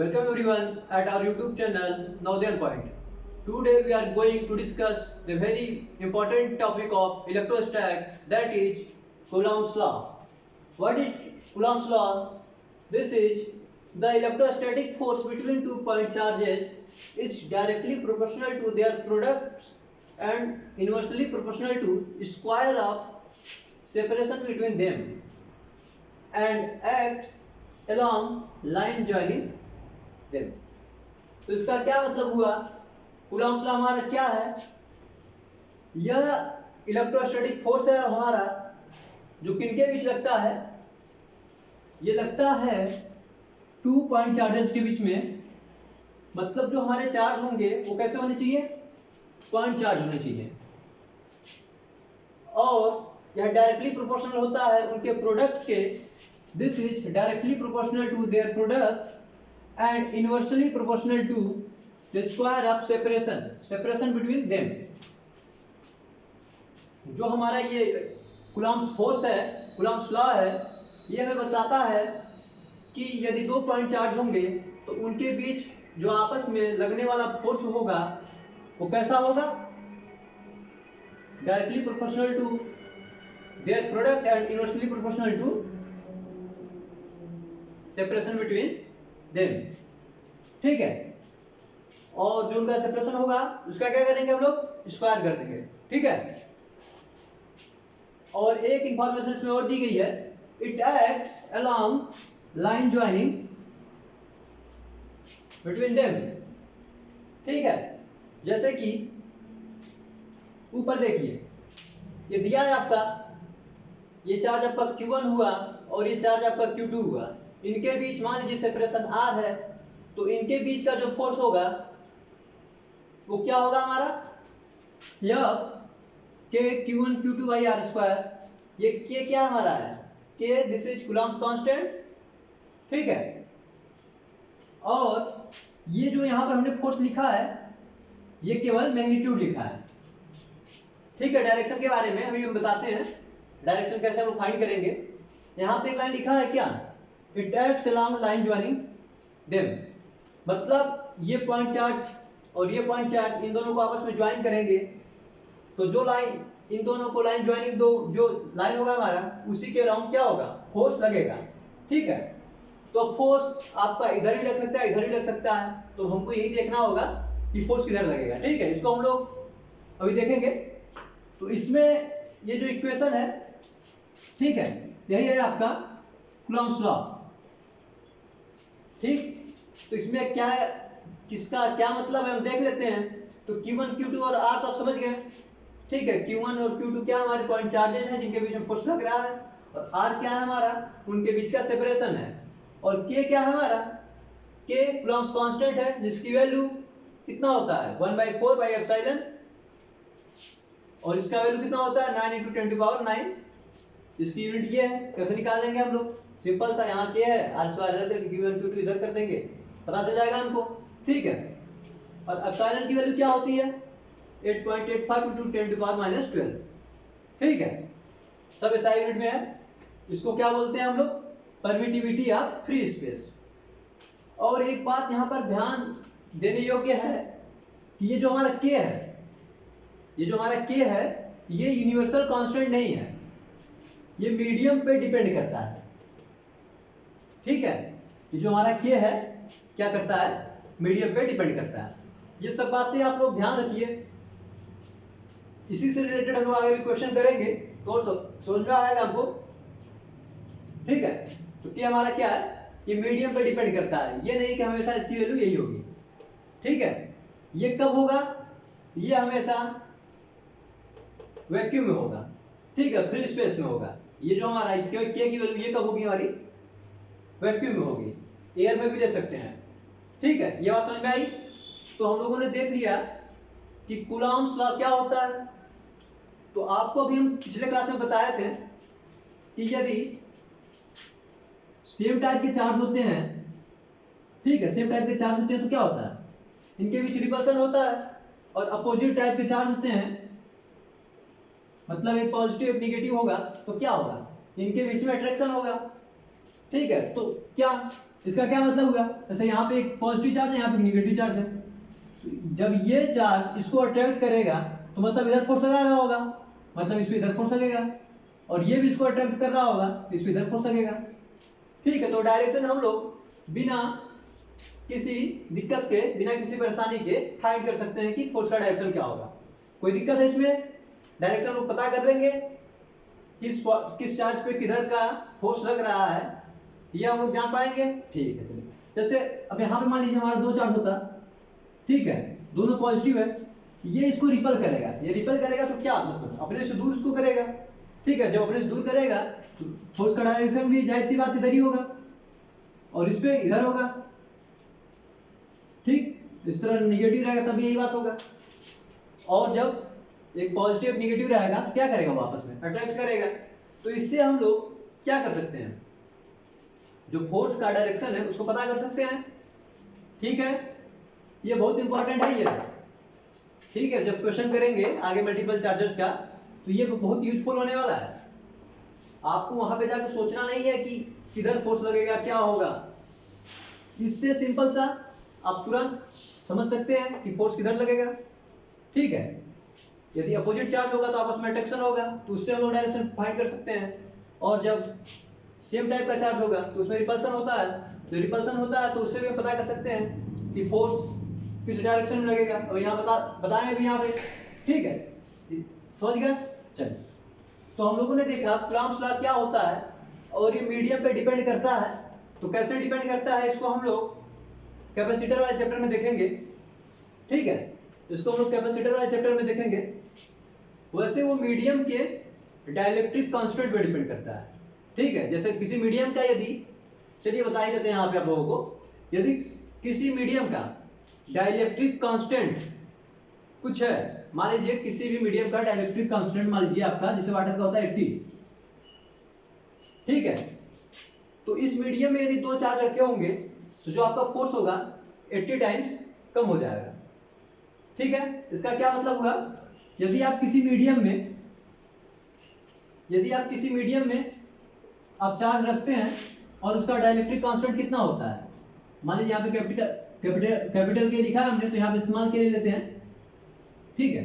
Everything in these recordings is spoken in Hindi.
Welcome everyone at our YouTube channel Navodayan Point. Today we are going to discuss the very important topic of electrostatic, that is Coulomb's law. What is Coulomb's law? This is the electrostatic force between 2 point charges is directly proportional to their products and inversely proportional to square of separation between them and acts along line joining them. तो इसका क्या मतलब हुआ? कूलॉम्स लॉ हमारा क्या है? यह इलेक्ट्रोस्टैटिक फोर्स है हमारा जो किनके बीच लगता है? ये लगता है 2 पॉइंट चार्जेस के बीच में। मतलब जो हमारे चार्ज होंगे वो कैसे होने चाहिए? पॉइंट चार्ज होने चाहिए, और यह डायरेक्टली प्रोपोर्शनल होता है उनके प्रोडक्ट के। This is directly proportional to their product and inversely proportional to the square of separation between them. जो हमारा ये कूलॉम्स फोर्स है, कूलॉम्स लॉ है, ये हमें बताता है कि यदि 2 पॉइंट चार्ज होंगे तो उनके बीच जो आपस में लगने वाला फोर्स होगा वो कैसा होगा? Directly proportional to their product and inversely proportional to separation between them. ठीक है, और जो उनका सेपरेशन होगा उसका क्या करेंगे हम लोग? स्क्वायर कर देंगे। ठीक है, और एक इंफॉर्मेशन इसमें और दी गई है, it acts along line joining between them. ठीक है, जैसे कि ऊपर देखिए, ये दिया है आपका, ये चार्ज आपका Q1 हुआ और ये चार्ज आपका Q2 हुआ। इनके बीच मान लीजिए सेपरेशन R है, तो इनके बीच का जो फोर्स होगा वो क्या होगा हमारा? यह K Q1 Q2 by R square. ये K क्या हमारा है? K this is Coulomb's constant. ठीक है, और ये जो यहां पर हमने फोर्स लिखा है ये केवल मैग्नीट्यूड लिखा है। ठीक है, डायरेक्शन के बारे में अभी हम बताते हैं, डायरेक्शन कैसे हम फाइंड करेंगे। यहां पे एक लाइन लिखा है क्या? It acts along line joining them. मतलब ये पॉइंट चार्ज और ये पॉइंट चार्ज इन दोनों को आपस में ज्वाइन करेंगे, तो जो लाइन इन दोनों को लाइन ज्वाइनिंग दो जो लाइन होगा हमारा, उसी के अराउंड क्या होगा? फोर्स लगेगा। ठीक है, तो फोर्स आपका इधर भी लग सकता है, इधर भी लग सकता है, तो हमको यही देखना होगा कि फोर्स किधर लगेगा। ठीक है, इसको हम लोग अभी देखेंगे। तो इसमें ये जो इक्वेशन है, ठीक है, यही है आपका कूलॉम्स लॉ। ठीक, तो इसमें क्या है, किसका क्या मतलब है हम देख लेते हैं। तो Q1 Q2 और R तो आप समझ गए। ठीक है, Q1 और Q2 क्या हमारे पॉइंट चार्जेज हैं जिनके बीच में फोर्स लग रहा है, और R क्या है हमारा? उनके बीच का सेपरेशन है। और K क्या है हमारा? K कूलॉम्स कांस्टेंट है जिसकी वैल्यू कितना होता है? 1/4 बाई एप्सिलॉन, और इसका वैल्यू कितना होता है? 9 × 10⁹। इसकी यूनिट ये है। कैसे निकाल लेंगे हम लोग? सिंपल सा, यहाँ K है, R स्क्वायर इधर करके Q1 Q2 इधर कर देंगे, पता चल जाएगा हमको। ठीक है, और एप्सिलॉन की वैल्यू क्या होती है? 8.85 × 10⁻²। ठीक है, सब SI यूनिट में है। इसको क्या बोलते हैं हम लोग? Permittivity of free space. और एक बात यहाँ पर ध्यान देने योग्य है कि ये जो हमारा K है, ये जो हमारा K है, ये यूनिवर्सल कांस्टेंट नहीं है, ये मीडियम पे डिपेंड करता है। ठीक है, ये जो हमारा K है क्या करता है? मीडियम पे डिपेंड करता है। ये सब बातें आप लोग ध्यान रखिए, इसी से रिलेटेड हम आगे भी क्वेश्चन करेंगे तो समझ में आएगा हमको। ठीक है, तो K हमारा क्या है? ये मीडियम पे डिपेंड करता है, ये नहीं कि हमेशा इसकी वैल्यू यही होगी। ठीक है, ये कब होगा? ये हमेशा वैक्यूम में होगा। ठीक है, फ्री स्पेस में होगा। ये जो हमारा K की वैल्यू ये कब होगी? हमारी वैक्यूम में होगी, एयर में भी ले सकते हैं। ठीक है, ये बात समझ में आई। तो हम लोगों ने देख लिया कि कूलॉम्स लॉ क्या होता है। तो आपको अभी हम पिछले क्लास में बताए थे कि यदि सेम टाइप के चार्ज होते हैं, ठीक है, सेम टाइप के चार्ज होते हैं तो क्या होता है? इनके बीच रिपल्सन होता है। और अपोजिट टाइप के चार्ज होते हैं, मतलब एक पॉजिटिव एक निगेटिव होगा, तो क्या होगा? इनके बीच में अट्रैक्शन होगा। ठीक है, तो क्या इसका क्या मतलब हुआ, जैसे यहाँ पे एक पॉजिटिव चार्ज है, यहाँ पे निगेटिव चार्ज है, जब ये चार्ज इसको अट्रैक्ट करेगा तो मतलब इधर फोर्स लगा रहा होगा, मतलब इस पे इधर फोर्स लगेगा, और ये भी इसको अट्रैक्ट कर रहा होगा तो इस पे इधर फोर्स लगेगा। ठीक है, तो डायरेक्शन हम लोग बिना किसी दिक्कत के, बिना किसी परेशानी के फाइंड कर सकते हैं कि फोर्स का डायरेक्शन क्या होगा। कोई दिक्कत है इसमें? डायरेक्शन लोग पता कर लेंगे किस चार्ज पे किधर का फोर्स लग रहा है, ये हम लोग जान पाएंगे। ठीक है, चलिए जैसे अब यहाँ पे मान लीजिए हमारा दो चार्ज होता, ठीक है, दोनों पॉजिटिव है, ये इसको रिपल करेगा, ये रिपल करेगा तो क्या मतलब अपने से दूर इसको करेगा। ठीक है, जब अपने से दूर करेगा तो फोर्स का डायरेक्शन भी जाहिर सी बात इधर ही होगा और इस पे इधर होगा। ठीक, इस तरह निगेटिव रहेगा तब यही बात होगा, और जब एक पॉजिटिव निगेटिव रहेगा तो क्या करेगा, वो आपस में अट्रैक्ट करेगा। तो इससे हम लोग क्या कर सकते हैं, जो फोर्स का डायरेक्शन है उसको पता कर सकते हैं। ठीक है, ये बहुत इंपॉर्टेंट है ये। ठीक है, जब क्वेश्चन करेंगे आगे मल्टीपल चार्जेस का तो ये बहुत यूजफुल होने वाला है। आपको वहां पे जाकर सोचना नहीं है कि किधर फोर्स लगेगा क्या होगा, इससे सिंपल सा आप तुरंत समझ सकते हैं कि फोर्स किधर लगेगा। ठीक है, यदि अपोजिट चार्ज होगा तो आपस में अट्रैक्शन होगा, तो उससे हम लोग डायरेक्शन फाइंड कर सकते हैं, और जब सेम टाइप का चार्ज होगा तो उसमें रिपल्सन होता है, जो रिपल्सन होता है तो उससे भी हम पता कर सकते हैं कि फोर्स किस डायरेक्शन में लगेगा, और यहाँ बताएं भी यहाँ पे। ठीक है, समझ गए? चलिए, तो हम लोगों ने देखा कूलम्ब्स लॉ क्या होता है, और ये मीडियम पे डिपेंड करता है। तो कैसे डिपेंड करता है इसको हम लोग कैपेसिटर वाले चैप्टर में देखेंगे। ठीक है, इसको हम लोग कैपेसिटर वाले चैप्टर में देखेंगे। वैसे वो मीडियम के डाइलेक्ट्रिक कांस्टेंट पे डिपेंड करता है। ठीक है, जैसे किसी मीडियम का यदि, चलिए बता ही देते हैं यहाँ पे आप लोगों को, यदि किसी मीडियम का डाइलेक्ट्रिक कांस्टेंट कुछ है, मान लीजिए किसी भी मीडियम का डाइलेक्ट्रिक कांस्टेंट मान लीजिए आपका, जैसे वाटर का होता है 80। ठीक है, तो इस मीडियम में यदि दो चार्ज रखे होंगे तो जो आपका फोर्स होगा 80 टाइम्स कम हो जाएगा। ठीक है, इसका क्या मतलब हुआ, यदि आप किसी मीडियम में आप चार्ज रखते हैं और उसका डाइलेक्ट्रिक कांस्टेंट कितना होता है, मान लीजिए यहाँ पे कैपिटल के लिखा है हमने, तो यहाँ पे स्मॉल के ले लेते हैं। ठीक है,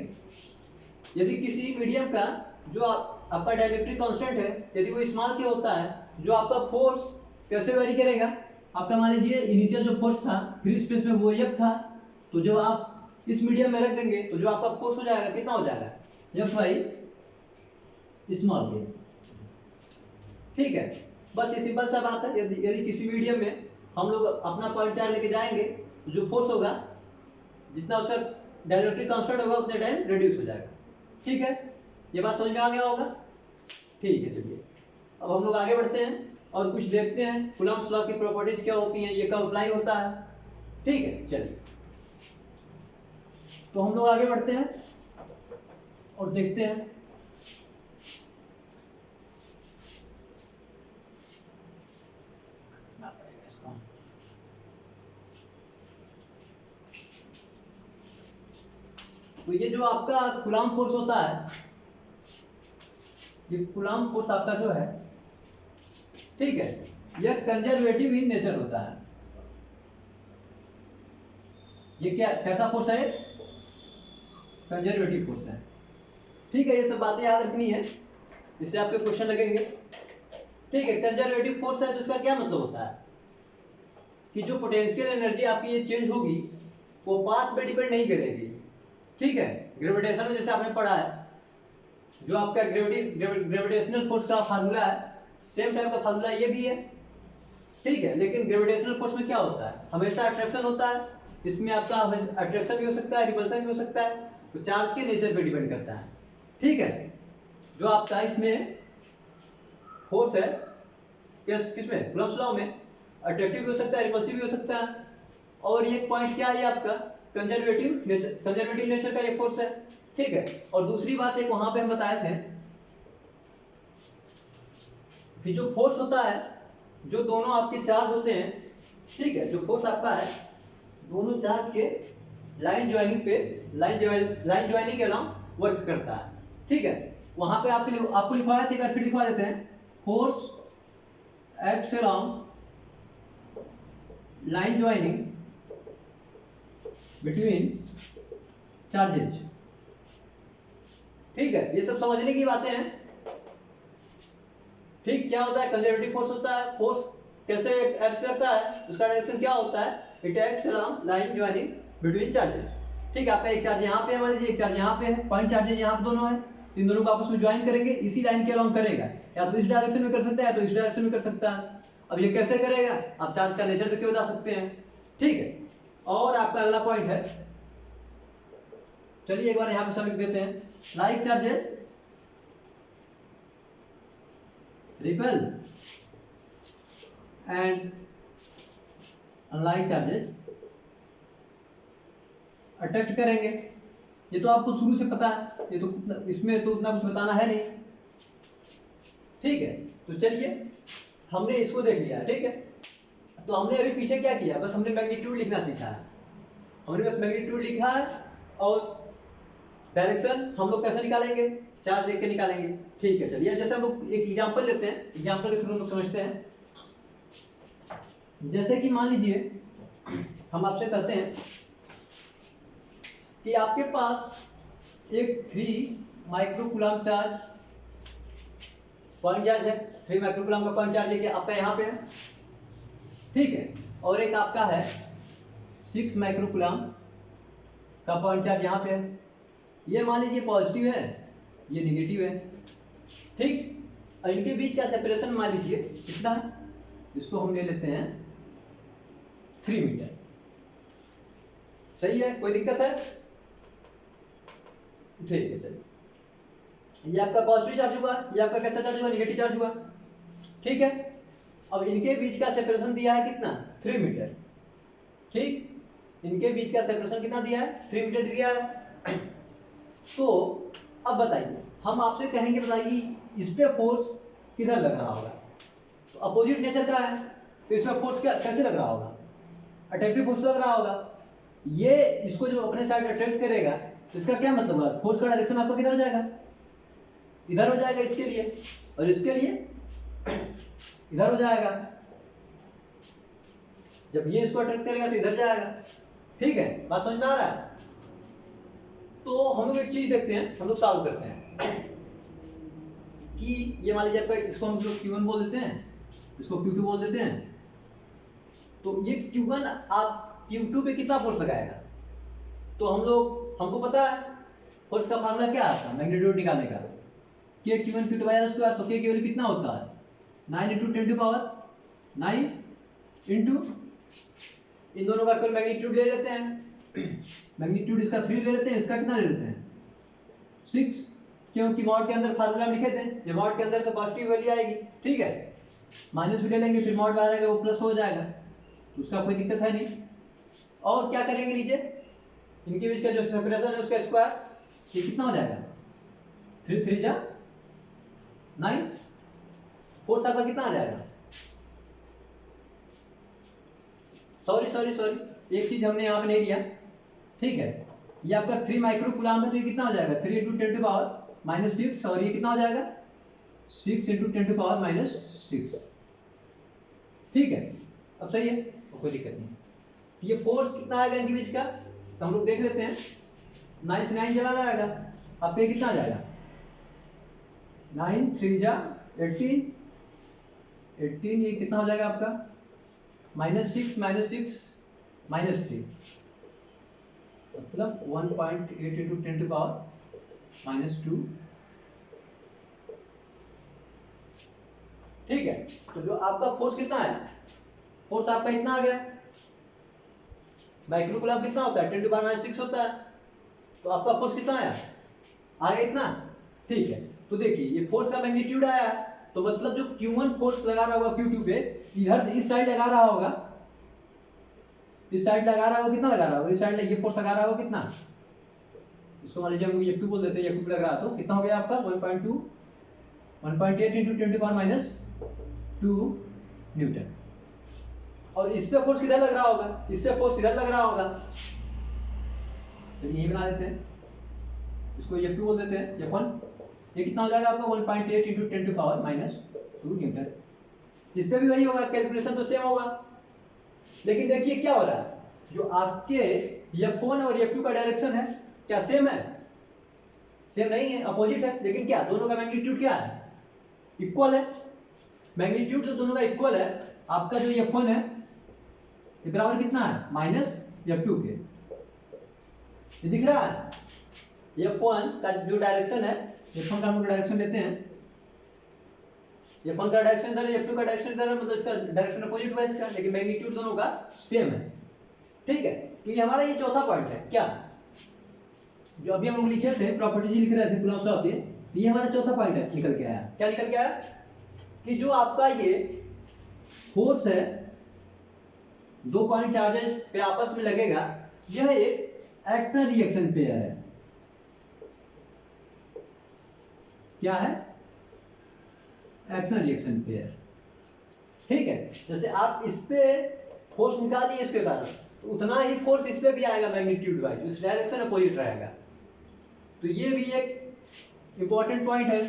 यदि किसी मीडियम का जो आपका डाइलेक्ट्रिक कांस्टेंट है यदि वो स्मॉल के होता है, जो आपका फोर्स कैसे वेरी करेगा, आपका मान लीजिए इनिशियल जो फोर्स था फ्री स्पेस में वो F था, तो जब आप इस मीडियम में रख देंगे तो जो आपका फोर्स हो जाएगा कितना हो जाएगा, F बाई स्मॉल के। ठीक है, बस ये सिंपल सा बात है। यदि किसी मीडियम में हम लोग अपना पॉइंट चार्ज लेके जाएंगे तो जो फोर्स होगा जितना उसका डाइलेक्ट्रिक कांस्टेंट होगा उतने टाइम रिड्यूस हो जाएगा। ठीक है, ये बात समझ में आ गया होगा? ठीक है, चलिए अब हम लोग आगे बढ़ते हैं और कुछ देखते हैं कूलम्ब्स लॉ की प्रॉपर्टीज क्या होती हैं, ये कब अप्लाई होता है। ठीक है, चलिए तो हम लोग आगे बढ़ते हैं और देखते हैं। तो ये जो आपका कूलम्ब फोर्स होता है, ये कूलम्ब फोर्स आपका जो है, ठीक है, यह कंजर्वेटिव इन नेचर होता है। ये क्या कैसा फोर्स है, कंजर्वेटिव फोर्स है। ठीक है, ये सब बातें याद रखनी है, इससे आपके क्वेश्चन लगेंगे। ठीक है, कंजर्वेटिव फोर्स है तो इसका क्या मतलब होता है कि जो पोटेंशियल एनर्जी आपकी ये चेंज होगी वो पाथ पे डिपेंड नहीं करेगी। ठीक है, ग्रेविटेशन में जैसे आपने पढ़ा है, जो आपका ग्रेविटेशनल फोर्स का फार्मूला है, सेम टाइप का फार्मूला ये भी है। ठीक है, लेकिन ग्रेविटेशनल फोर्स में क्या होता है, हमेशा अट्रैक्शन होता है, इसमें आपका हमेशा अट्रैक्शन भी हो सकता है, रिपल्सन भी हो सकता है, तो चार्ज के नेचर पे डिपेंड करता है। ठीक है, जो आपका इसमें फोर्स है किसमें, कूलम्ब्स लॉ में, अट्रैक्टिव भी हो सकता है, रिपल्सिव भी हो सकता है, और ये पॉइंट क्या है आपका कंजर्वेटिव नेचर का ये फोर्स है। ठीक है, और दूसरी बात एक वहां पे हम बताए थे कि जो फोर्स होता है, जो दोनों आपके चार्ज होते हैं, ठीक है, जो फोर्स आपका है दोनों चार्ज के लाइन ज्वाइनिंग के अलावा वर्क करता है। ठीक है, वहां पे आपको लिखवाया था, एक बार फिर लिखवा देते हैं, force acts along line joining between charges। ठीक है, ये सब समझने की बातें हैं। ठीक, क्या होता है कंजर्वेटिव फोर्स? होता है फोर्स कैसे एक्ट करता है, उसका डायरेक्शन क्या होता है? It acts along line joining between charges. ठीक है, आपका एक चार्ज यहाँ पे है, मान लीजिए एक चार्ज यहाँ पे है, पॉइंट चार्जेस यहाँ पे दोनों है, इन दोनों को आपस में ज्वाइन करेंगे, इसी लाइन के अलोंग करेगा। या तो इस डायरेक्शन में कर सकता है या तो इस डायरेक्शन में कर सकता है। अब ये कैसे करेगा, आप चार्ज का नेचर देख के बता सकते हैं। ठीक है, और आपका अगला पॉइंट है, चलिए एक बार यहाँ पे सब लिख देते हैं। Like charges repel and unlike charges attract करेंगे। ये तो आपको शुरू से पता है, ये तो इसमें तो उतना कुछ बताना है नहीं। ठीक है, तो चलिए हमने इसको देख लिया। ठीक है, तो हमने अभी पीछे क्या किया, बस हमने मैग्नीट्यूड लिखना सीखा है। हमने बस मैग्नीट्यूड लिखा है और डायरेक्शन हम लोग कैसे निकालेंगे, चार्ज देख के निकालेंगे। ठीक है, चलिए जैसे हम लोग एक एग्जांपल लेते हैं, एग्जांपल के थ्रू हम लोग समझते हैं। जैसे कि मान लीजिए हम आपसे कहते हैं कि आपके पास एक 3 माइक्रोकूलम चार्ज पॉइंट चार्ज है, 3 माइक्रोकूलम का पॉइंट चार्ज है कि आपका यहाँ पे है। ठीक है, और एक आपका है 6 माइक्रोकूलम का पॉइंट चार्ज यहाँ पे है। ये मान लीजिए पॉजिटिव है, ये निगेटिव है। ठीक, और इनके बीच का सेपरेशन मान लीजिए कितना है, इसको हम ले लेते हैं 3 मीटर। सही है, कोई दिक्कत है? ठीक है, चलिए ये आपका पॉजिटिव चार्ज हुआ, ये आपका कैसा चार्ज हुआ, निगेटिव चार्ज हुआ। ठीक है, अब इनके बीच का सेपरेशन दिया है कितना, 3 मीटर। ठीक, इनके बीच का सेपरेशन कितना दिया है, 3 मीटर दिया है। तो अब बताइए, हम आपसे कहेंगे बताइए इस पे फोर्स किधर लग रहा होगा। तो अपोजिट नेचर का है, तो इसमें फोर्स क्या कैसे लग रहा होगा, अट्रैक्टिव फोर्स लग रहा होगा। ये इसको जब अपने साइड अट्रैक्ट करेगा तो इसका क्या मतलब है, फोर्स का डायरेक्शन आपका किधर हो जाएगा, इधर हो जाएगा इसके लिए, और इसके लिए इधर हो जाएगा। जब ये इसको अट्रैक्ट करेगा तो इधर जाएगा। ठीक है, बात समझ में आ रहा है? तो हम लोग एक चीज देखते हैं, हम लोग सॉल्व करते हैं कि ये मान लीजिए आपका, इसको हम लोग Q1 बोल देते हैं, इसको Q2 बोल देते हैं। तो ये Q1 आप Q2 पे कितना फोर्स लगाएगा, तो हमको पता है फोर्स का फार्मूला क्या आता है मैग्नीट्यूड निकालने का, K Q1 Q2 bye square. तो K की वैल्यू कितना होता है, 9 × 10⁹ इंटू इन दोनों का कुल मैग्नीट्यूड ले लेते हैं। मैग्नीट्यूड इसका 3 ले लेते हैं, इसका कितना ले लेते हैं 6, क्योंकि मॉड के अंदर फार्मूला हम लिखे थे, ये मॉड के अंदर तो पॉजिटिव वैल्यू आएगी। ठीक है, माइनस भी ले लेंगे, फिर मॉड बाहर आएगा वो प्लस हो जाएगा, तो उसका कोई दिक्कत है नहीं। और क्या करेंगे, नीचे इनके बीच का जो सेपरेशन है उसका स्क्वायर, ये कितना हो जाएगा 3 3 जा 9, फोर्स आपका कितना आ जाएगा, सॉरी एक चीज हमने यहाँ पे नहीं दिया। ठीक है, ये आपका 3 माइक्रोकूलम है, तो ये कितना हो जाएगा 3 × 10⁻⁻6, और ये कितना हो जाएगा 6 × 10⁻⁻6। ठीक है, अब सही है, कोई दिक्कत नहीं। ये फोर्स कितना आएगा इनके बीच का, तो हम लोग देख लेते हैं। 9 से 9 चला जाएगा, आपका कितना आ जाएगा 9 3 जा 18, ये कितना हो जाएगा आपका -6 -3, मतलब 1.8 × 10⁻²। ठीक है, तो जो आपका फोर्स कितना है, फोर्स आपका इतना आ गया। माइक्रोकूलम कितना होता है 10⁻6 होता है, तो आपका फोर्स कितना आया, आ गया इतना। ठीक है, तो देखिए ये फोर्स का मैग्नीट्यूड आया, तो मतलब जो Q1 फोर्स लगा रहा होगा Q2 पे, इधर इस साइड लगा रहा होगा, इस साइड लगा रहा होगा, कितना लगा रहा होगा, इस साइड ये फोर्स लगा रहा होगा कितना, इसको मान लीजिए हम लोग F2 बोल देते हैं, F2 लग रहा है, तो कितना हो गया आपका 1.8 × 10⁻²। और इस पे फोर्स किधर लग रहा होगा, इस पे फोर्स इधर लग रहा होगा, तो ये बना देते हैं, इसको F2 बोल देते हैं, F1। ये कितना हो जाएगा आपका 1.8 × 10⁻² न्यूटन। इस पे भी वही होगा, कैलकुलेशन तो सेम होगा। लेकिन देखिए क्या हो रहा है, जो आपके F1 और F2 का डायरेक्शन है क्या सेम है? सेम नहीं है, अपोजिट है। लेकिन क्या दोनों का मैग्नीट्यूड क्या है? इक्वल है। मैग्नीट्यूड जो दोनों का इक्वल है, आपका जो F1 है ये बराबर कितना है? माइनस F2 के। ये दिख रहा है? F1 का जो डायरेक्शन है, F1 का हम लोग डायरेक्शन लेते हैं, F1 का डायरेक्शन इधर है, F2 का डायरेक्शन इधर है, मतलब इसका डायरेक्शन अपोजिट हुआ इसका, लेकिन मैग्नीट्यूड दोनों का सेम है। ठीक है, तो ये हमारा ये चौथा पॉइंट है। क्या जो अभी हम लोग लिखे थे, प्रॉपर्टी लिख रहे थे कूलम्ब्स लॉ के, तो ये हमारा चौथा पॉइंट है, निकल के आया। क्या निकल के आया? कि जो आपका ये फोर्स है, दो पॉइंट चार्जेस पे आपस में लगेगा, यह एक एक्शन रिएक्शन पेयर है। क्या है? Action reaction pair. ठीक है, जैसे आप इस पे फोर्स निकालिए इसके कारण, तो उतना ही फोर्स इस पे भी आएगा मैग्नीट्यूड वाइज, उस डायरेक्शन अपोजिट रहेगा। तो ये भी एक इंपॉर्टेंट पॉइंट है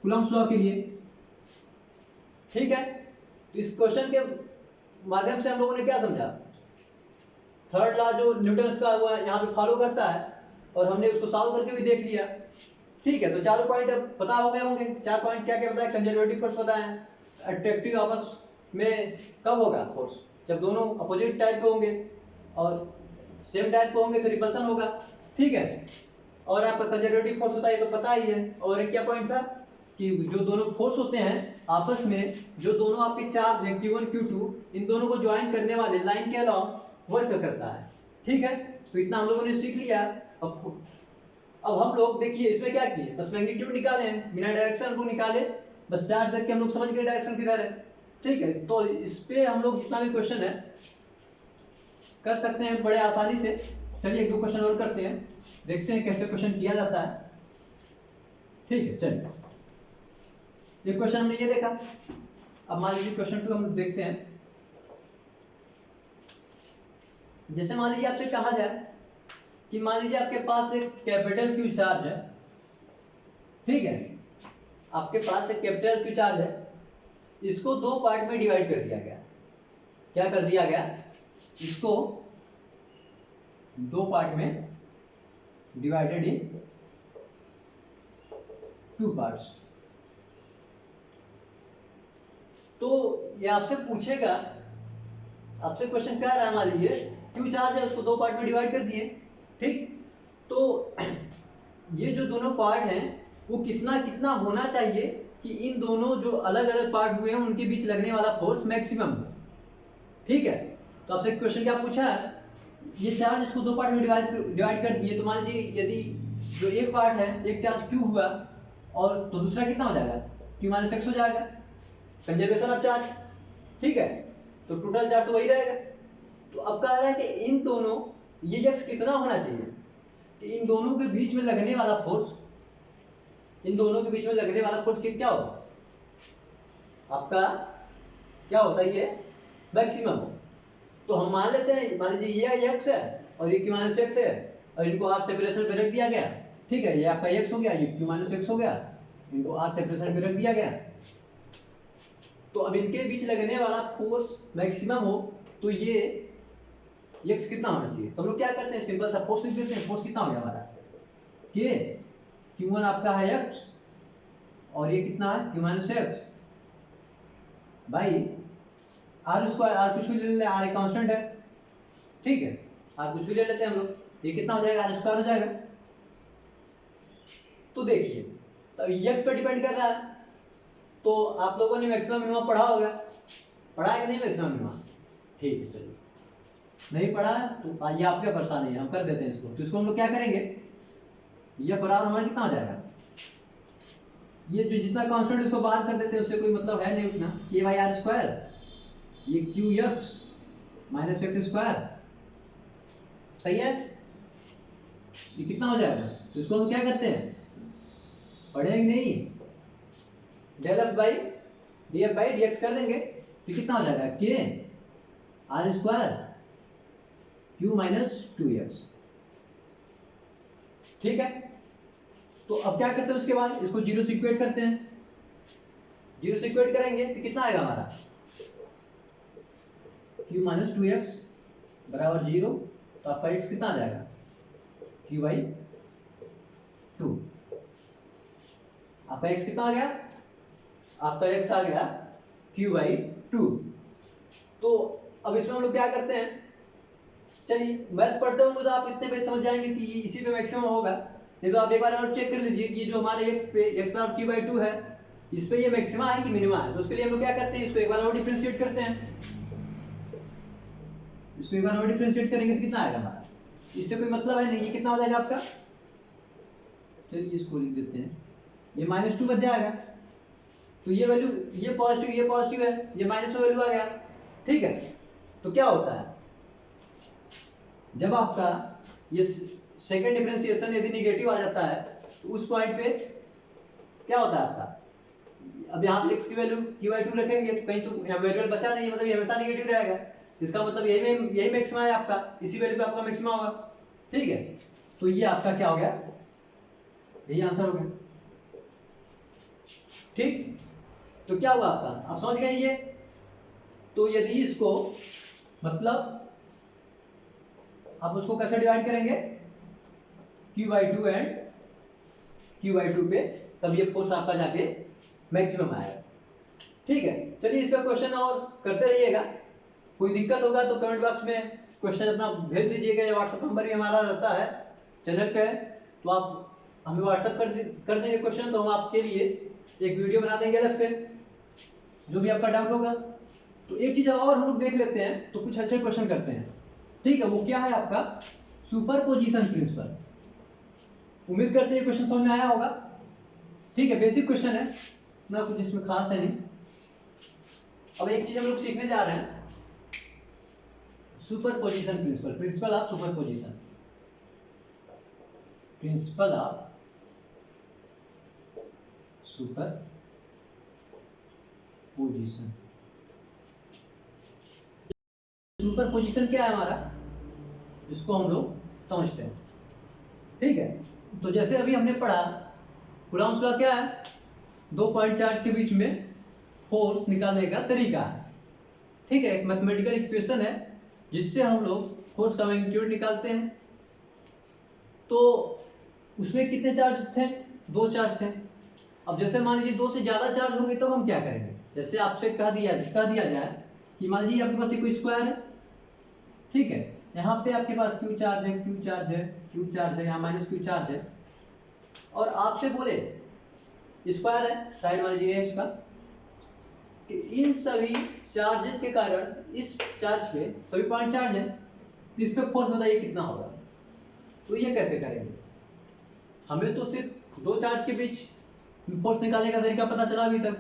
कूलम्ब्स लॉ के लिए। ठीक है, तो इस क्वेश्चन के माध्यम से हम लोगों ने क्या समझा? थर्ड लॉ जो न्यूटन का हुआ यहाँ पे फॉलो करता है, और हमने उसको सॉल्व करके भी देख लिया। ठीक है, तो चारों पॉइंट अब पता हो गए होंगे। चार पॉइंट क्या क्या बताया? कंजर्वेटिव फोर्स बताया, अट्रैक्टिव आपस में कब होगा फोर्स? जब दोनों अपोजिट टाइप के होंगे, और सेम टाइप के होंगे तो रिपल्सन होगा। ठीक है, और आपका कंजर्वेटिव फोर्स होता है तो पता ही है। और एक क्या पॉइंट था कि जो दोनों फोर्स होते हैं आपस में, जो दोनों आपके चार्ज हैं Q1 Q2, इन दोनों को ज्वाइन करने वाले लाइन के अलॉन्ग वर्क करता है। ठीक है, तो इतना हम लोगों ने सीख लिया। अब हम लोग देखिए इसमें क्या किए, बस मैग्नीट्यूड निकाले हैं, बिना डायरेक्शन को निकाले, बस चार्ज देख के हम लोग समझ गए डायरेक्शन किधर है। ठीक है, तो इस पे हम लोग जितना भी क्वेश्चन है कर सकते हैं बड़े आसानी से। चलिए एक दो क्वेश्चन और करते हैं, देखते हैं कैसे क्वेश्चन किया जाता है। ठीक है, चलिए ये क्वेश्चन हमने ये देखा। अब मान लीजिए क्वेश्चन 2 हम देखते हैं। जैसे मान लीजिए आपसे कहा जाए कि मान लीजिए आपके पास एक कैपिटल Q चार्ज है। ठीक है, आपके पास एक कैपिटल Q चार्ज है, इसको दो पार्ट में डिवाइड कर दिया गया। क्या कर दिया गया? इसको दो पार्ट में डिवाइडेड इन टू पार्ट्स। तो ये आपसे पूछेगा, आपसे क्वेश्चन क्या रहा है, मान लीजिए Q चार्ज है, उसको दो पार्ट में डिवाइड कर दिए। ठीक, तो ये जो दोनों पार्ट हैं वो कितना कितना होना चाहिए कि इन दोनों जो अलग अलग पार्ट हुए हैं उनके बीच लगने वाला फोर्स मैक्सिमम हो। ठीक है, तो आपसे क्वेश्चन क्या पूछा है, ये चार्ज इसको दो पार्ट में डिवाइड कर दिए, तो मान लीजिए यदि जो एक पार्ट है, एक चार्ज Q हुआ, और तो दूसरा कितना हो जाएगा? Q माइनस एक्स हो जाएगा, कंजर्वेशन ऑफ चार्ज। ठीक है, तो टोटल चार्ज तो वही रहेगा। तो अब कह रहा है कि इन दोनों, ये x कितना होना चाहिए कि इन दोनों के बीच में लगने वाला फोर्स, इन दोनों के बीच में लगने वाला फोर्स क्या होगा? आपका क्या होता है? ये मैक्सिमम हो। तो हम मान लेते हैं, मान लीजिए ये x है और ये Q माइनस एक्स है, और इनको r सेपरेशन पे रख दिया गया। ठीक है, ये आपका x हो गया, ये Q माइनस एक्स हो गया, इनको r सेपरेशन पे रख दिया गया। तो अब इनके बीच लगने वाला फोर्स मैक्सिमम हो, तो ये x कितना होना चाहिए? तो हम लोग क्या करते हैं, सिंपल सा फोर्स लिख देते हैं। फोर्स कितना हो गया हमारा? k, Q1 आपका है x, और ये कितना है? Q minus x by r square. R कुछ भी ले लें, आर एक कांस्टेंट है। ठीक है, आर कुछ भी ले लेते हैं हम लोग, ये कितना हो जाएगा? आर स्क्वायर हो जाएगा। तो देखिए, तो x पे डिपेंड कर रहा है, तो आप लोगों ने मैक्सिमम मिनिमम पढ़ा होगा, पढ़ा है कि नहीं मैक्सिमम मिनिमम? ठीक है, चलिए नहीं पढ़ा तो ये आपके परेशानी है, हम कर देते हैं इसको। तो इसको हम लोग क्या करेंगे, ये बराबर हमारा कितना हो जाएगा? ये जो जितना कांस्टेंट इसको बाहर कर देते हैं, उससे कोई मतलब है नहीं उतना। ये भाई आर स्क्वायर, ये Q x minus x square, सही है? ये कितना हो जाएगा? तो इसको हम क्या करते हैं, पढ़ेंगे नहीं, del F by D F by D X कर देंगे। तो कितना हो जाएगा? K R square Q minus two X. ठीक है, तो अब क्या करते हैं उसके बाद, इसको जीरो से इक्वेट करते हैं। जीरो से इक्वेट करेंगे तो कितना आएगा हमारा? q माइनस 2x बराबर 0, तो आपका x कितना आ जाएगा q/2। आपका x कितना आ गया, आपका x आ गया q/2। तो अब इसमें हम लोग क्या करते हैं, चलिए मैथ्स पढ़ते होंगे तो आप इतने पे समझ जाएंगे कि इसी पे मैक्सिमम होगा। नहीं तो आप एक बार और चेक कर लीजिए कि जो हमारे x पे x बराबर q/2 है, इस पे ये मैक्सिमा है कि मिनिमा है। तो उसके लिए हम लोग क्या करते हैं, इसको एक बार और डिफरेंशिएट करते हैं। इसको एक बार और डिफरेंशिएट करेंगे तो कितना आएगा हमारा, इससे कोई मतलब है नहीं, ये कितना हो जाएगा आपका, चलिए इसको लिख देते हैं, ये -2 बच जाएगा। तो ये वैल्यू, ये पॉजिटिव है, ये माइनस में वैल्यू आ गया। ठीक है, तो क्या होता है जब आपका ये सेकंड डिफरेंशिएशन यदि निगेटिव आ जाता है तो उस पॉइंट पे क्या होता है आपका, अब यहाँ पे x की वैल्यू q/2 रखेंगे तो कहीं तो यहाँ वेरिएबल बचा नहीं, मतलब ये हमेशा निगेटिव रहेगा। इसका मतलब यही मैक्सिमा है आपका, इसी वैल्यू पे आपका मैक्सिमा होगा। ठीक है, तो ये आपका क्या हो गया, यही आंसर हो गया। ठीक, तो क्या हुआ आपका, आप समझ गए ये। तो यदि इसको मतलब आप उसको कैसे डिवाइड करेंगे, q/2 एंड q/2 पे, तब ये फोर्स आपका जाके मैक्सिमम आएगा। ठीक है, चलिए इसका क्वेश्चन और करते रहिएगा। कोई दिक्कत होगा तो कमेंट बॉक्स में क्वेश्चन अपना भेज दीजिएगा, या व्हाट्सएप नंबर भी हमारा रहता है चैनल पे, तो आप हमें व्हाट्सएप कर देंगे क्वेश्चन, तो हम आपके लिए एक वीडियो बना देंगे अलग से, जो भी आपका डाउट होगा। तो एक चीज और हम लोग देख लेते हैं, तो कुछ अच्छे क्वेश्चन करते हैं। ठीक है, वो क्या है आपका सुपरपोजिशन प्रिंसिपल। उम्मीद करते हैं क्वेश्चन समझ में आया होगा। ठीक है, बेसिक क्वेश्चन है ना, कुछ इसमें खास है नहीं। अब एक चीज हम लोग सीखने जा रहे हैं, superposition principle, principal of superposition, principal of superposition. Superposition क्या है हमारा, इसको हम लोग समझते हैं। ठीक है, तो जैसे अभी हमने पढ़ा, कूलॉम्स लॉ क्या है, दो पॉइंट चार्ज के बीच में फोर्स निकालने का तरीका है। ठीक है, एक मैथमेटिकल इक्वेशन है जिससे हम लोग फोर्स का मैग्नीट्यूड निकालते हैं। तो उसमें कितने चार्ज थे, दो चार्ज थे। अब जैसे मान लीजिए दो से ज्यादा चार्ज होंगे तब हम क्या करेंगे, जैसे आपसे कह दिया जाए कि मान लीजिए आपके पास कोई स्क्वायर है। ठीक है, यहाँ पे आपके पास क्यू चार्ज है, यहाँ माइनस क्यू चार्ज है, और आपसे बोले स्क्वायर है, साइड मान लीजिए इसका, कि इन सभी चार्जेस के कारण इस चार्ज पे सभी पॉइंट चार्ज है, तो इस पे फोर्स बताइए कितना होगा। तो ये कैसे करेंगे, हमें तो सिर्फ दो चार्ज के बीच फोर्स निकालने का तरीका पता चला अभी तक।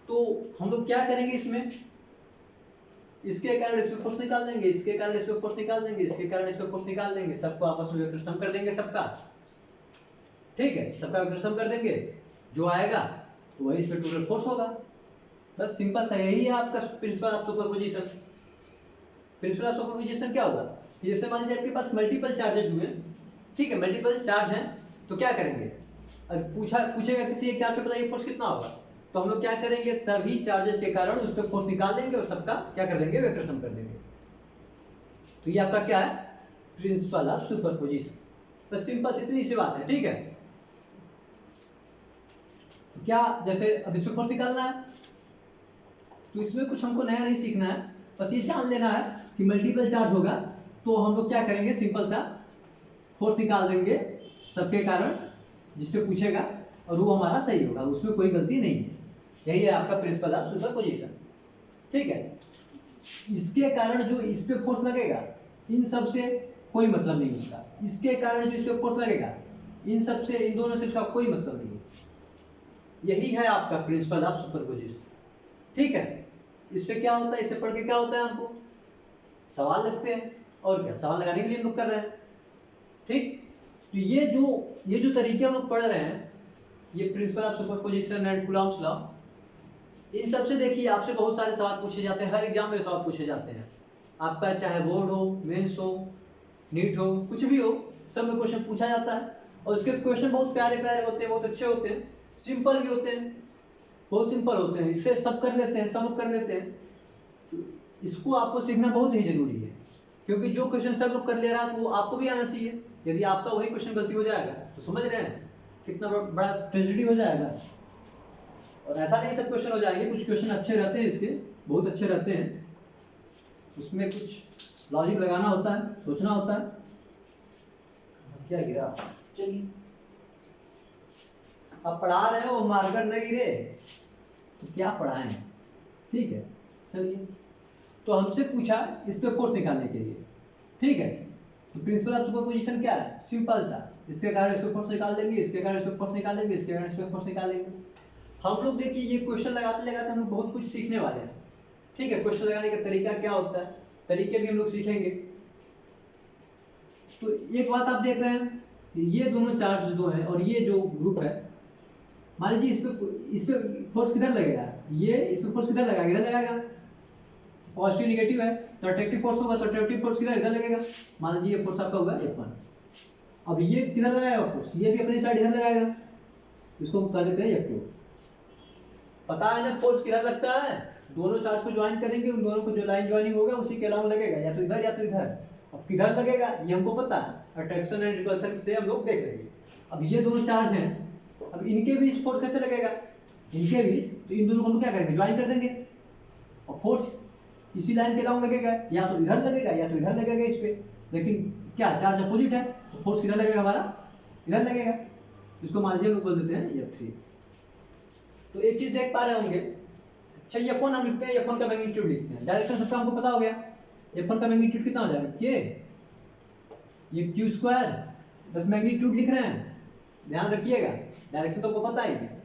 तो हम लोग क्या करेंगे, इसमें इसके कारण इस पे फोर्स निकाल देंगे, इसके कारण इस पे फोर्स निकाल देंगे, इसके कारण इस पे फोर्स निकाल देंगे, सबको आपस में वेक्टर सम कर देंगे सबका। ठीक है, सबका वेक्टर सम कर देंगे, जो आएगा तो वही इस पे टोटल फोर्स होगा। बस सिंपल सा यही है आपका principal of superposition. Principal of superposition क्या होगा, जैसे मान लीजिए आपके पास मल्टीपल चार्जेस हुए, ठीक है, मल्टीपल चार्ज हैं, तो क्या करेंगे, अगर पूछेगा किसी एक चार्ज पे बताइए फोर्स कितना होगा, तो हम लोग क्या करेंगे, सभी चार्जेस के कारण उस पर फोर्स निकाल देंगे और सबका क्या कर देंगे, वेक्टर सम कर देंगे। तो ये आपका क्या है, प्रिंसिपल ऑफ सुपरपोजिशन। बस सिंपल इतनी सी बात है। ठीक है, तो क्या, जैसे अब इस पे फोर्स निकालना है, तो इसमें कुछ हमको नया नहीं सीखना है, बस ये जान लेना है कि मल्टीपल चार्ज होगा तो हम लोग क्या करेंगे, सिंपल सा फोर्स निकाल देंगे सबके कारण जिसपे पूछेगा, और वो हमारा सही होगा, उसमें कोई गलती नहीं है। यही है आपका प्रिंसिपल ऑफ सुपरपोजिशन। ठीक है, इसके कारण जो इस पे फोर्स लगेगा इन सब से कोई मतलब नहीं उसका, इसके कारण जो इस पे फोर्स लगेगा इन सब से, इन दोनों से इसका कोई मतलब नहीं है। यही है आपका प्रिंसिपल ऑफ सुपरपोजिशन। ठीक है, इससे क्या होता है, इससे पढ़ के क्या होता है, हमको सवाल लगते हैं, और क्या सवाल लगाने के लिए हम लोग कर रहे हैं। ठीक, तो ये जो तरीके हम लोग पढ़ रहे हैं, ये principle of superposition and Coulomb's law, इन सबसे देखिए आपसे बहुत सारे सवाल पूछे जाते हैं, हर एग्जाम में सवाल पूछे जाते हैं आपका, चाहे बोर्ड हो, मेंस हो, नीट हो, कुछ भी हो, सब में क्वेश्चन पूछा जाता है। और उसके क्वेश्चन बहुत प्यारे प्यारे होते हैं, बहुत अच्छे होते हैं, सिंपल भी होते हैं, बहुत सिंपल होते हैं, इससे सब कर लेते हैं, सब कर लेते हैं। इसको आपको सीखना बहुत ही जरूरी है, क्योंकि जो क्वेश्चन सब लोग कर ले रहा है वो आपको भी आना चाहिए। यदि आपका वही क्वेश्चन गलती हो जाएगा तो समझ रहे हैं कितना बड़ा ट्रेजेडी हो जाएगा। और ऐसा नहीं सब क्वेश्चन हो जाएंगे, कुछ क्वेश्चन अच्छे रहते हैं, इसके बहुत अच्छे रहते हैं, उसमें कुछ लॉजिक लगाना होता है, सोचना होता है। क्या गिरा? चलिए, अब पढ़ा रहे हो मार्कर नहीं गिरे तो क्या पढ़ाएं, ठीक है। चलिए, तो हमसे पूछा इस पे फोर्स निकालने के लिए, ठीक है। तो प्रिंसिपल ऑफ सुपरपोजिशन क्या है? सिंपल सा, इसके कारण इस पे फोर्स निकाल देंगे, इसके कारण इस पे फोर्स निकाल देंगे, इसके कारण इस पे फोर्स निकाल देंगे। हम लोग देखिए ये क्वेश्चन लगाते लगाते हम लोग बहुत कुछ सीखने वाले हैं, ठीक है। क्वेश्चन लगाने का तरीका क्या होता है, तरीके भी हम लोग सीखेंगे। तो एक बात आप देख रहे हैं, ये दोनों चार्ज दो हैं और ये जो ग्रुप है, मान लीजिए इस पे फोर्स किधर लगेगा, ये इस पे फोर्स किधर लगाएगा, इधर लगाएगा। पॉजिटिव निगेटिव है तो अट्रैक्टिव फोर्स होगा, तो अट्रैक्टिव फोर्स किधर, इधर लगेगा। मान लीजिए ये फोर्स आपका होगा F1। अब ये किधर लगाएगा फोर्स, ये भी अपनी साइड इधर लगाएगा, इसको हम कह देते हैं F2। पता है ना फोर्स किधर लगता है, दोनों चार्ज को ज्वाइन करेंगे, उन दोनों को जो लाइन ज्वाइनिंग होगा उसी के अलावा लगेगा, या तो इधर या तो इधर। अब किधर लगेगा ये हमको पता है, अट्रैक्शन एंड रिपल्सन से हम लोग देख लेंगे। अब ये दोनों चार्ज हैं, अब इनके बीच फोर्स कैसे लगेगा, इनके बीच, तो इन दोनों को हम क्या करेंगे, ज्वाइन कर देंगे, और फोर्स इसी लाइन के अलावा लगेगा, या तो इधर लगेगा या तो इधर लगेगा इस पे। लेकिन क्या चार्ज अपोजिट है, तो फोर्स किधर लगेगा हमारा, इधर लगेगा। इसको मान लीजिए हम लोग बोल देते हैं F3। तो एक चीज देख पा रहे होंगे, अच्छा F1 हम लिखते हैं, F1 का मैग्नीट्यूड लिखते हैं, डायरेक्शन सबका हमको पता हो गया। F1 का मैग्नीट्यूड कितना हो जाएगा, ये Q स्क्वायर, बस मैग्नीट्यूड लिख रहे हैं, ध्यान रखिएगा, डायरेक्शन तो आपको पता ही है,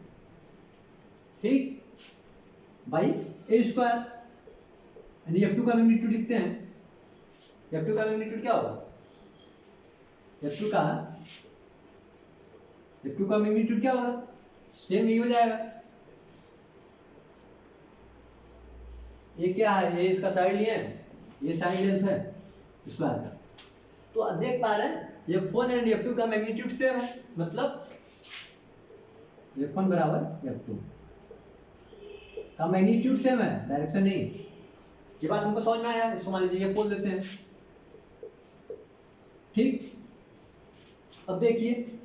ठीक, बाई A स्क्वायर। यानी F2 का मैग्नीट्यूड लिखते हैं, F2 का मैग्नीट्यूड क्या होगा, F2 का मैग्नीट्यूड क्या होगा, सेम ही हो जाएगा। ये क्या है, ये इसका साइड लिए, ये साइड लेंथ है स्क्वायर का। तो आप देख पा रहे हैं F1 एंड F2 का मैग्नीट्यूड सेम है, मतलब F1 बराबर F2 का मैग्नीट्यूड सेम है, डायरेक्शन नहीं। ये बात हमको समझ में आया, इसको मान लीजिए ये बोल देते हैं, ठीक। अब देखिए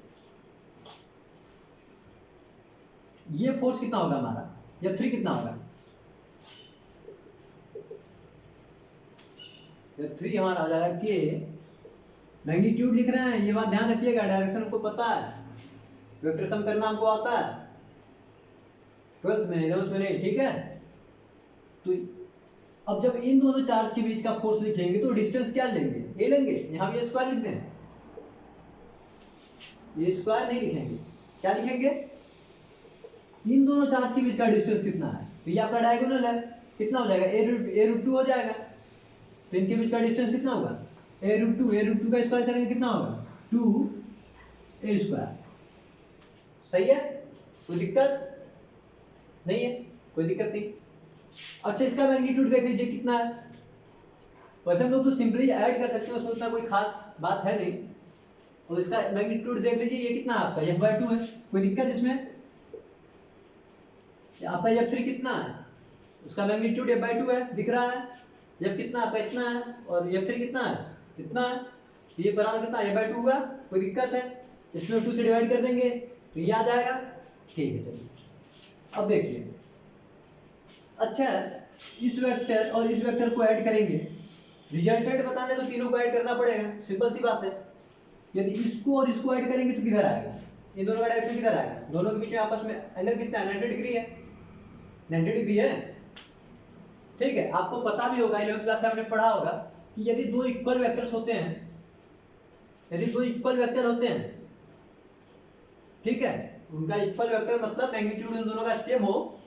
ये फोर्स कितना होगा हमारा, F3 कितना होगा, F3 हमारा हो जाएगा कि मैग्नीट्यूड लिख रहे हैं, ये बात ध्यान रखिएगा, डायरेक्शन को पता है, वेक्टर सम करना हमको आता है 12th में, 11th में नहीं, ठीक है। तो अब जब इन दोनों चार्ज के बीच का फोर्स लिखेंगे तो डिस्टेंस क्या लेंगे, ए लेंगे, यहां भी स्क्वायर लिख दें, ये स्क्वायर नहीं लिखेंगे, क्या लिखेंगे, इन दोनों चार्ज के बीच का डिस्टेंस कितना है, तो ये आपका डायगोनल है, कितना हो जाएगा, a√2 हो जाएगा। तो इनके बीच का डिस्टेंस कितना होगा, a√2 का स्क्वायर करेंगे कितना होगा, 2a स्क्वायर। सही है, कोई दिक्कत नहीं है, कोई दिक्कत नहीं। अच्छा इसका मैग्नीट्यूड देख लीजिए कितना है, वैसे हम लोग तो सिंपली ऐड कर सकते हैं, उसमें उतना कोई खास बात है नहीं। और इसका मैग्नीट्यूड देख लीजिए, ये कितना है आपका, F/2 है, कोई दिक्कत इसमें, आपका F3 कितना है, उसका मैग्नीट्यूड F/2 है, दिख रहा है, F कितना आपका इतना है, और F3 कितना है, इतना है, ये बराबर कितना F/2 हुआ, कोई दिक्कत है, इसमें 2 से डिवाइड कर देंगे तो ये आ जाएगा, ठीक है। चलिए अब देखिए, अच्छा इस वेक्टर और इस वेक्टर को ऐड करेंगे, रिजल्टेंट बताने तो तीनों को ऐड करना पड़ेगा, सिंपल सी बात है। यदि इसको और इसको ऐड करेंगे तो किधर आएगा, ये दोनों का डायरेक्शन किधर आएगा, दोनों के बीच में आपस में एंगल कितना है, 90 डिग्री है, 90 डिग्री है, ठीक है। आपको पता भी होगा, 11th क्लास में आपने पढ़ा होगा कि यदि दो इक्वल वेक्टर्स होते हैं, यदि दो इक्वल वेक्टर होते हैं, ठीक है, उनका इक्वल वेक्टर मतलब मैग्नीट्यूड उन दोनों का सेम हो,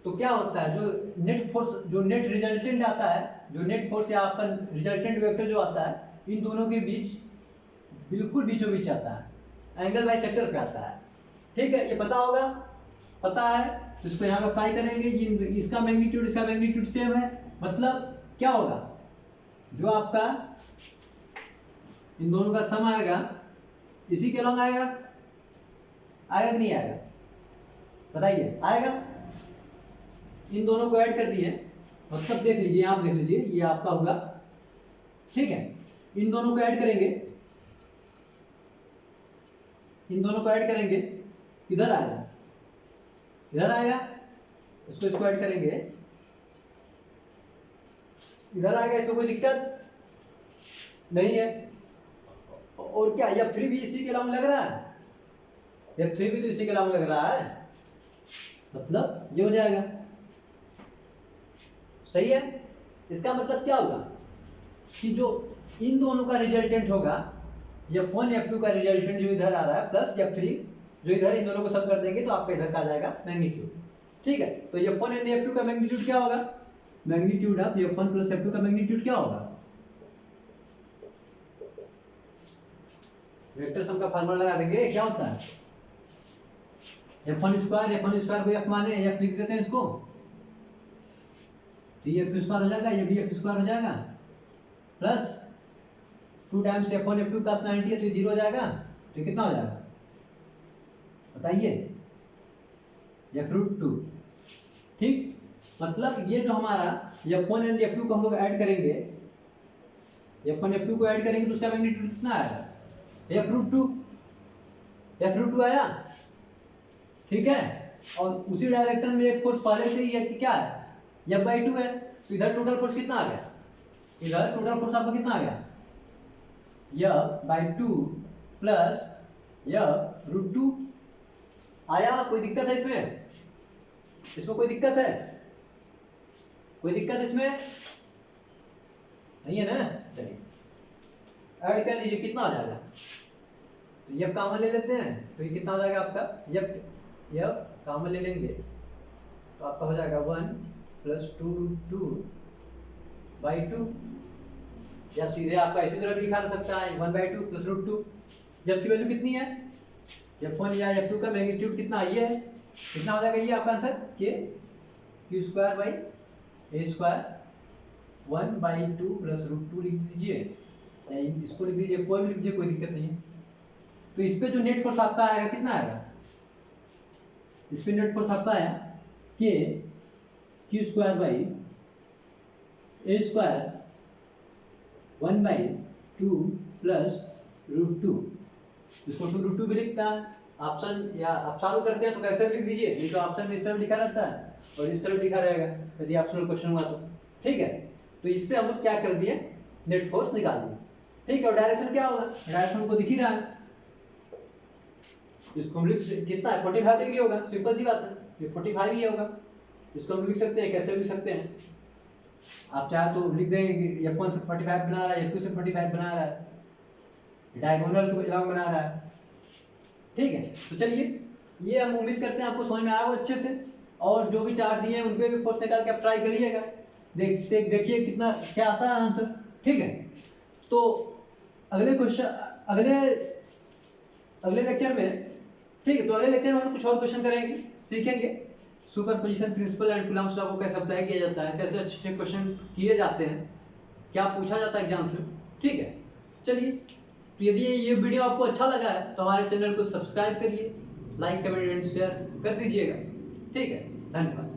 तो क्या होता है, जो नेट फोर्स, जो नेट रिजल्टेंट आता है, जो नेट फोर्स या आपका रिजल्टेंट वेक्टर जो आता है, इन दोनों के बीच बिल्कुल बीचों बीच आता है, एंगल बाई सेक्टर पे आता है, ठीक है। ये पता होगा, पता है, तो इसको यहाँ पे अप्लाई करेंगे, ये इसका मैग्नीट्यूड सेम है, मतलब क्या होगा, जो आपका इन दोनों का सम आएगा इसी के लॉन्ग आएगा, आएगा कि नहीं आएगा, बताइए, आएगा। इन दोनों को ऐड कर दिए मतलब देख लीजिए, आप देख लीजिए, ये आपका होगा, ठीक है। इन दोनों को ऐड करेंगे, इन दोनों को ऐड करेंगे, किधर आएगा, इधर आएगा। इसको ऐड करेंगे, इधर आएगा। इसमें कोई दिक्कत नहीं है। और क्या F3 भी इसी के अलावा लग रहा है, F3 भी तो इसी के अलावा लग रहा है, मतलब ये हो जाएगा। सही है। इसका मतलब क्या होगा कि जो इन दोनों का रिजल्टेंट होगा, F1 F2 का रिजल्टेंट जो इधर आ रहा है प्लस F3 जो इधर, इन दोनों को सब कर देंगे तो आपका इधर का आ जाएगा मैग्नीट्यूड। ठीक है, तो F1 एंड F2 का मैग्नीट्यूड क्या होगा, magnitude of F1 plus F2 का मैग्नीट्यूड क्या होगा। वेक्टर सम का फार्मूला लगा देंगे, क्या होता है F1 स्क्वायर को F माने, F लिख देते हैं इसको, तो ये F स्क्वायर हो जाएगा, ये भी F स्क्वायर हो जाएगा, प्लस 2 टाइम्स F1 F2 का 90 है तो ये 0 हो जाएगा, तो कितना हो जाएगा बताइए, F√2। ठीक, मतलब ये जो हमारा F1 एंड F2 को हम लोग ऐड करेंगे, F1 F2 को ऐड करेंगे तो उसका मैग्नीट्यूड कितना आएगा, F√2 आया। ठीक है, और उसी डायरेक्शन में एक फोर्स पहले से ही है कि क्या है, F/2 है, तो इधर टोटल फोर्स कितना आ गया, इधर टोटल फोर्स आपका कितना आ गया, F/2 प्लस F√2 आया। कोई दिक्कत है इसमें, इसमें कोई दिक्कत है, कोई दिक्कत इसमें नहीं है ना। चलिए ऐड कर लीजिए, कितना आ जाएगा, तो ये कॉमन ले लेते हैं, तो ये कितना हो जाएगा आपका, ये कॉमन ले लेंगे तो आपका हो जाएगा 1 प्लस 2√2/2, या सीधे आपका इसी तरह लिखा जा सकता है 1/2 प्लस √2। जबकि वैल्यू कितनी है, F1 या F2 का मैग्नीट्यूड कितना ये है, कितना हो जाएगा ये आपका आंसर, के Q²/A² 1/2 प्लस √2 लिख दीजिए, या इसको लिख दीजिए, कोई भी लिख दीजिए, कोई दिक्कत नहीं है। तो इस पे जो नेट फोर्स आपका आएगा कितना आएगा, इस पे नेट फोर्स आपका आया के Q²/A² 1/2 प्लस √2, इसको √2 भी लिखता है ऑप्शन, या आप सॉल्व करते हैं तो कैसे भी लिख दीजिए, नहीं तो ऑप्शन में इस तरह लिखा रहता है और इस तरह लिखा रहेगा यदि ऑप्शनल क्वेश्चन हुआ तो। ठीक है, तो इस पे हम लोग क्या कर दिए, नेट फोर्स निकाल दिए। ठीक है, और डायरेक्शन क्या होगा, डायरेक्शन को दिख ही रहा है, इसको हम लिख, कितना है 45 डिग्री होगा, सिंपल सी बात है, ये 45 ही होगा। इसको हम लिख सकते हैं, कैसे लिख सकते हैं, आप चाहे तो लिख देंगे F1 से 45 बना रहा है, F2 से 45 बना रहा है, डायगोनल को अलग बना रहा है। ठीक है, तो चलिए ये हम उम्मीद करते हैं आपको समझ में आया हो अच्छे से, और जो भी चार्ट दिए हैं उन पे भी फोर्स निकाल के आप ट्राई करिएगा, देखिए कितना क्या आता है आंसर। ठीक है, तो अगले क्वेश्चन, अगले लेक्चर में, ठीक है, तो अगले लेक्चर में हम कुछ और क्वेश्चन करेंगे, सीखेंगे superposition principle and Coulomb's law को कैसे अप्लाई किया जाता है, कैसे अच्छे अच्छे क्वेश्चन किए जाते हैं, क्या पूछा जाता है एग्जाम में। ठीक है, चलिए, तो यदि ये वीडियो आपको अच्छा लगा है तो हमारे चैनल को सब्सक्राइब करिए, लाइक कमेंट एंड शेयर कर दीजिएगा। ठीक है, धन्यवाद।